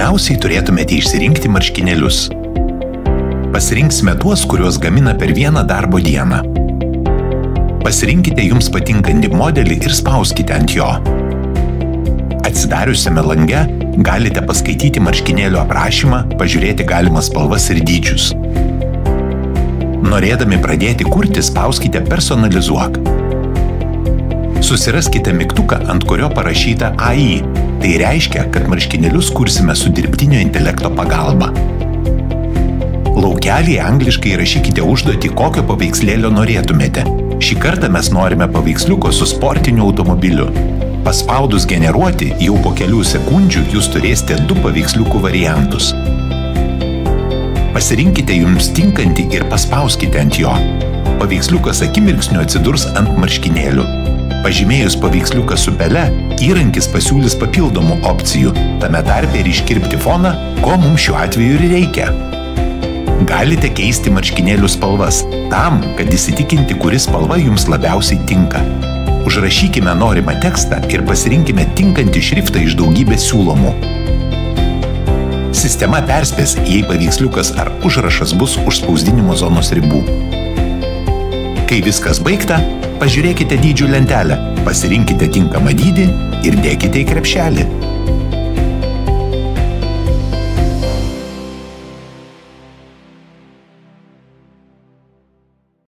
Pirmiausiai turėtumėte išsirinkti marškinėlius. Pasirinksime tuos, kuriuos gamina per vieną darbo dieną. Pasirinkite jums patinkantį modelį ir spauskite ant jo. Atsidariusiame lange galite paskaityti marškinėlių aprašymą, pažiūrėti galimas spalvas ir dydžius. Norėdami pradėti kurti, spauskite Personalizuok. Susiraskite mygtuką, ant kurio parašyta AI. Tai reiškia, kad marškinėlius kursime su dirbtinio intelekto pagalba. Laukelį angliškai rašykite užduotį, kokio paveikslėlio norėtumėte. Šį kartą mes norime paveiksliuko su sportiniu automobiliu. Paspaudus generuoti, jau po kelių sekundžių jūs turėsite 2 paveiksliukų variantus. Pasirinkite jums tinkantį ir paspauskite ant jo. Paveiksliukas akimirksniu atsidurs ant marškinėlių. Pažymėjus paveiksliuką su pele, įrankis pasiūlys papildomų opcijų, tame tarpe ir iškirpti foną, ko mums šiuo atveju ir reikia. Galite keisti marškinėlių spalvas, tam, kad įsitikinti, kuri spalva jums labiausiai tinka. Užrašykime norimą tekstą ir pasirinkime tinkantį šriftą iš daugybės siūlomų. Sistema perspės, jei paveiksliukas ar užrašas bus už spausdinimo zonos ribų. Kai viskas baigta, pažiūrėkite dydžių lentelę, pasirinkite tinkamą dydį ir dėkite į krepšelį.